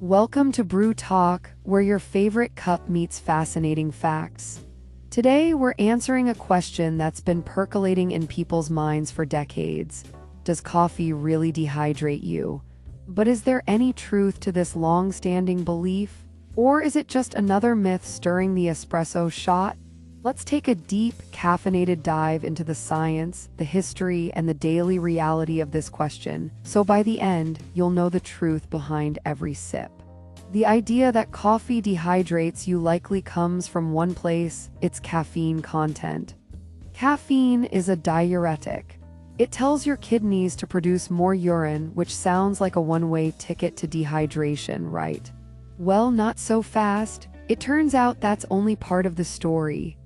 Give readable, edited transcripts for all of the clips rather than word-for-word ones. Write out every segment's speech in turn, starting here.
Welcome to Brewtok, where your favorite cup meets fascinating facts. Today, we're answering a question that's been percolating in people's minds for decades. Does coffee really dehydrate you? But is there any truth to this long-standing belief? Or is it just another myth stirring the espresso shot? Let's take a deep, caffeinated dive into the science, the history, and the daily reality of this question, so by the end, you'll know the truth behind every sip. The idea that coffee dehydrates you likely comes from one place: its caffeine content. Caffeine is a diuretic. It tells your kidneys to produce more urine, which sounds like a one-way ticket to dehydration, right? Well, not so fast. It turns out that's only part of the story.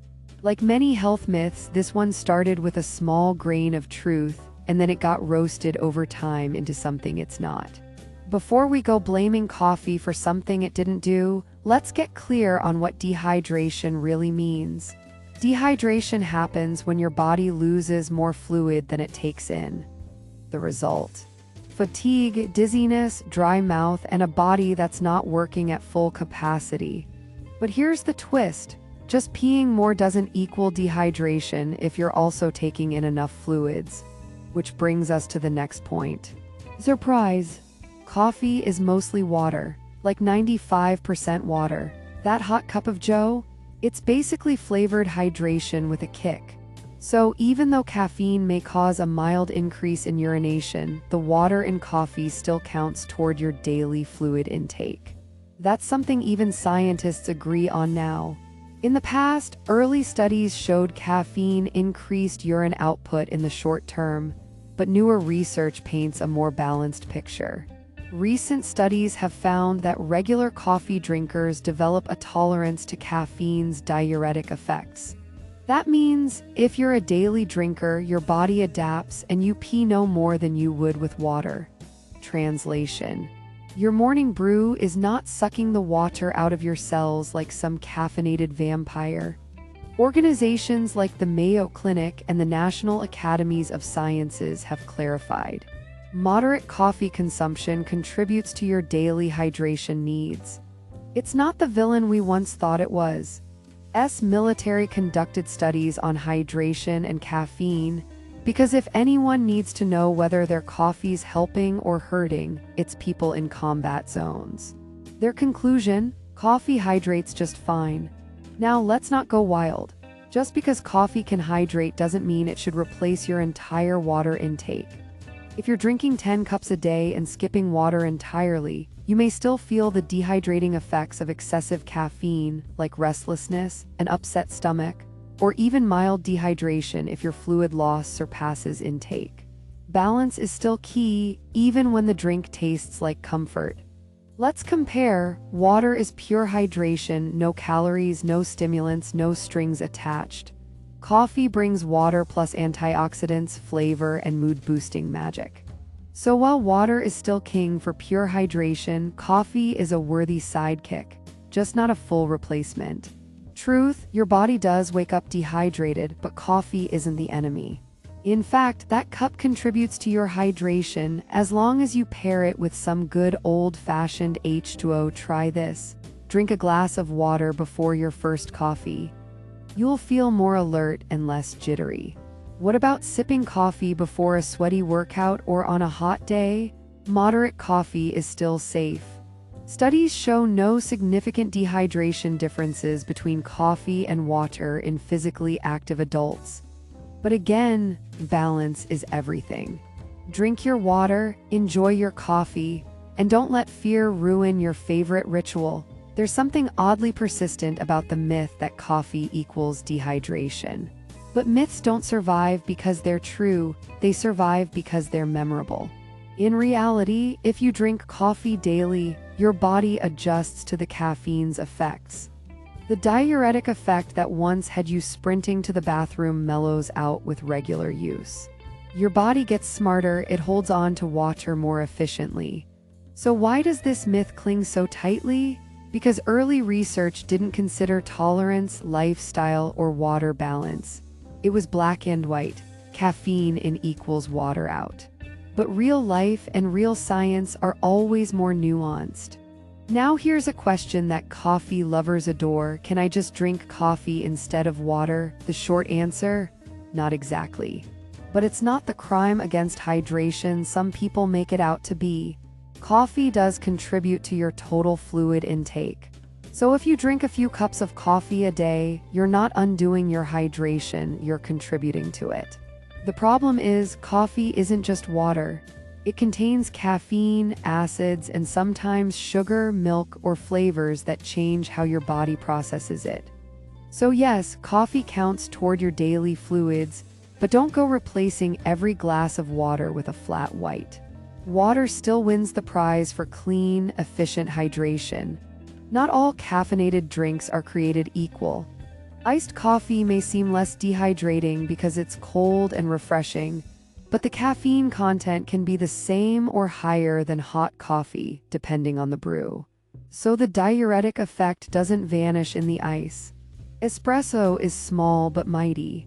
Like many health myths, this one started with a small grain of truth, and then it got roasted over time into something it's not. Before we go blaming coffee for something it didn't do, let's get clear on what dehydration really means. Dehydration happens when your body loses more fluid than it takes in. The result: fatigue, dizziness, dry mouth, and a body that's not working at full capacity. But here's the twist. Just peeing more doesn't equal dehydration if you're also taking in enough fluids. Which brings us to the next point. Surprise! Coffee is mostly water, like 95% water. That hot cup of joe? It's basically flavored hydration with a kick. So even though caffeine may cause a mild increase in urination, the water in coffee still counts toward your daily fluid intake. That's something even scientists agree on now. In the past, early studies showed caffeine increased urine output in the short term, but newer research paints a more balanced picture. Recent studies have found that regular coffee drinkers develop a tolerance to caffeine's diuretic effects. That means, if you're a daily drinker, your body adapts and you pee no more than you would with water. Translation: your morning brew is not sucking the water out of your cells like some caffeinated vampire. Organizations like the Mayo Clinic and the National Academies of Sciences have clarified. Moderate coffee consumption contributes to your daily hydration needs. It's not the villain we once thought it was. Military conducted studies on hydration and caffeine, because if anyone needs to know whether their coffee's helping or hurting, it's people in combat zones. Their conclusion: coffee hydrates just fine. Now let's not go wild. Just because coffee can hydrate doesn't mean it should replace your entire water intake. If you're drinking 10 cups a day and skipping water entirely, you may still feel the dehydrating effects of excessive caffeine, like restlessness, an upset stomach, or even mild dehydration if your fluid loss surpasses intake. Balance is still key, even when the drink tastes like comfort. Let's compare. Water is pure hydration, no calories, no stimulants, no strings attached. Coffee brings water plus antioxidants, flavor, and mood-boosting magic. So while water is still king for pure hydration, coffee is a worthy sidekick, just not a full replacement. Truth: your body does wake up dehydrated, but coffee isn't the enemy. In fact, that cup contributes to your hydration as long as you pair it with some good old-fashioned H2O. Try this. Drink a glass of water before your first coffee. You'll feel more alert and less jittery. What about sipping coffee before a sweaty workout or on a hot day? Moderate coffee is still safe. Studies show no significant dehydration differences between coffee and water in physically active adults. But again, balance is everything. Drink your water, enjoy your coffee, and don't let fear ruin your favorite ritual. There's something oddly persistent about the myth that coffee equals dehydration. But myths don't survive because they're true, they survive because they're memorable. In reality, if you drink coffee daily, your body adjusts to the caffeine's effects. The diuretic effect that once had you sprinting to the bathroom mellows out with regular use. Your body gets smarter, it holds on to water more efficiently. So why does this myth cling so tightly? Because early research didn't consider tolerance, lifestyle, or water balance. It was black and white: caffeine in equals water out. But real life and real science are always more nuanced. Now here's a question that coffee lovers adore. Can I just drink coffee instead of water? The short answer, not exactly. But it's not the crime against hydration some people make it out to be. Coffee does contribute to your total fluid intake. So if you drink a few cups of coffee a day, you're not undoing your hydration, you're contributing to it. The problem is, coffee isn't just water. It contains caffeine, acids, and sometimes sugar, milk, or flavors that change how your body processes it. So yes, coffee counts toward your daily fluids, but don't go replacing every glass of water with a flat white. Water still wins the prize for clean, efficient hydration. Not all caffeinated drinks are created equal. Iced coffee may seem less dehydrating because it's cold and refreshing, but the caffeine content can be the same or higher than hot coffee, depending on the brew. So the diuretic effect doesn't vanish in the ice. Espresso is small but mighty.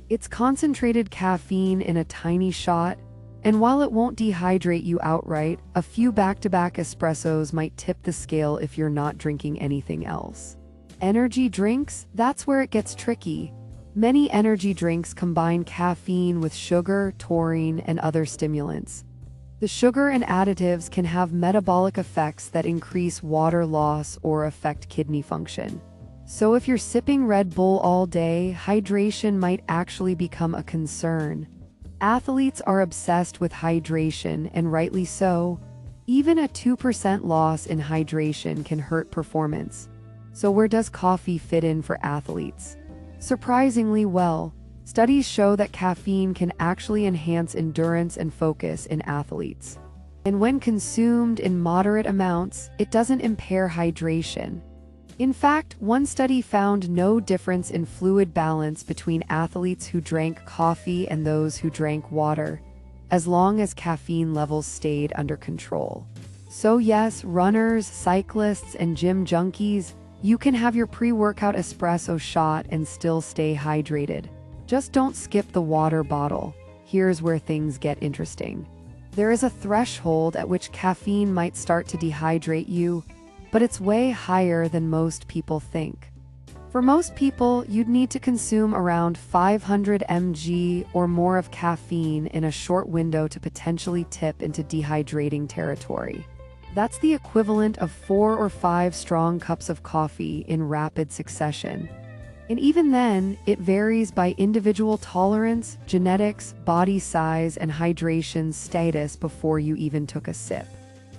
It's concentrated caffeine in a tiny shot, and while it won't dehydrate you outright, a few back-to-back espressos might tip the scale if you're not drinking anything else. Energy drinks? That's where it gets tricky. Many energy drinks combine caffeine with sugar, taurine, and other stimulants. The sugar and additives can have metabolic effects that increase water loss or affect kidney function. So if you're sipping Red Bull all day, hydration might actually become a concern. Athletes are obsessed with hydration, and rightly so. Even a 2% loss in hydration can hurt performance. So where does coffee fit in for athletes? Surprisingly well. Studies show that caffeine can actually enhance endurance and focus in athletes. And when consumed in moderate amounts, it doesn't impair hydration. In fact, one study found no difference in fluid balance between athletes who drank coffee and those who drank water, as long as caffeine levels stayed under control. So yes, runners, cyclists, and gym junkies, you can have your pre-workout espresso shot and still stay hydrated. Just don't skip the water bottle. Here's where things get interesting. There is a threshold at which caffeine might start to dehydrate you, but it's way higher than most people think. For most people, you'd need to consume around 500 mg or more of caffeine in a short window to potentially tip into dehydrating territory. That's the equivalent of 4 or 5 strong cups of coffee in rapid succession. And even then, it varies by individual tolerance, genetics, body size, and hydration status before you even took a sip.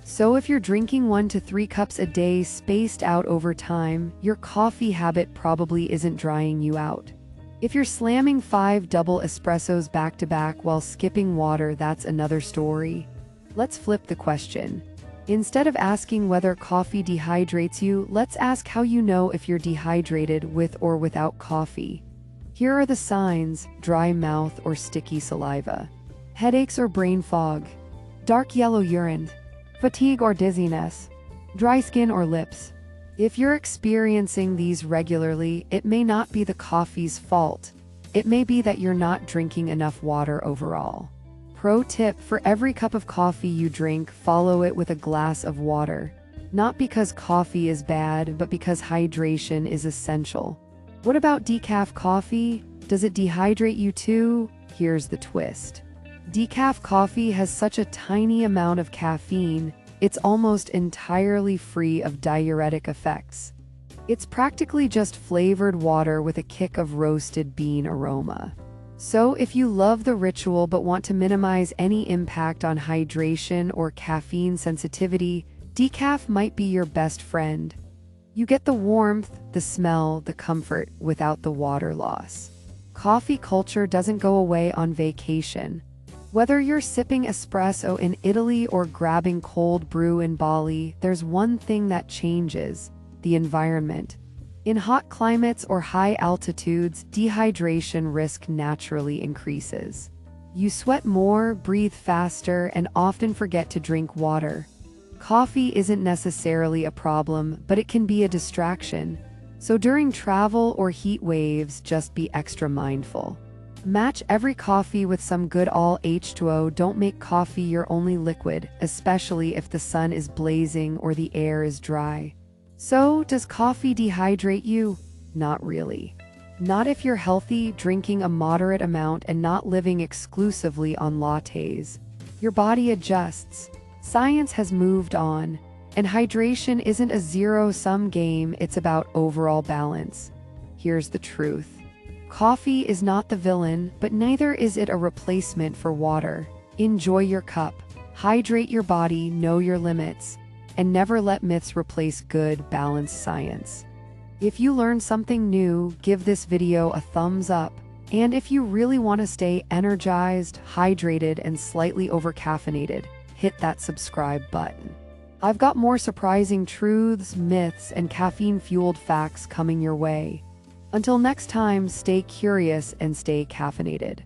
So if you're drinking 1 to 3 cups a day spaced out over time, your coffee habit probably isn't drying you out. If you're slamming 5 double espressos back to back while skipping water, that's another story. Let's flip the question. Instead of asking whether coffee dehydrates you, let's ask how you know if you're dehydrated with or without coffee. Here are the signs: dry mouth or sticky saliva, headaches or brain fog, dark yellow urine, fatigue or dizziness, dry skin or lips. If you're experiencing these regularly, it may not be the coffee's fault. It may be that you're not drinking enough water overall. Pro tip: for every cup of coffee you drink, follow it with a glass of water. Not because coffee is bad, but because hydration is essential. What about decaf coffee? Does it dehydrate you too? Here's the twist. Decaf coffee has such a tiny amount of caffeine, it's almost entirely free of diuretic effects. It's practically just flavored water with a kick of roasted bean aroma. So if you love the ritual but want to minimize any impact on hydration or caffeine sensitivity, decaf might be your best friend. You get the warmth, the smell, the comfort without the water loss. Coffee culture doesn't go away on vacation. Whether you're sipping espresso in Italy or grabbing cold brew in Bali, there's one thing that changes: the environment. In hot climates or high altitudes, dehydration risk naturally increases. You sweat more, breathe faster, and often forget to drink water. Coffee isn't necessarily a problem, but it can be a distraction. So during travel or heat waves, just be extra mindful. Match every coffee with some good all H2O. Don't make coffee your only liquid, especially if the sun is blazing or the air is dry. So, does coffee dehydrate you? Not really. Not if you're healthy, drinking a moderate amount, and not living exclusively on lattes. Your body adjusts. Science has moved on, and hydration isn't a zero-sum game, it's about overall balance. Here's the truth. Coffee is not the villain, but neither is it a replacement for water. Enjoy your cup, hydrate your body, know your limits, and never let myths replace good, balanced science. If you learned something new, give this video a thumbs up. And if you really want to stay energized, hydrated, and slightly overcaffeinated, hit that subscribe button. I've got more surprising truths, myths, and caffeine-fueled facts coming your way. Until next time, stay curious and stay caffeinated.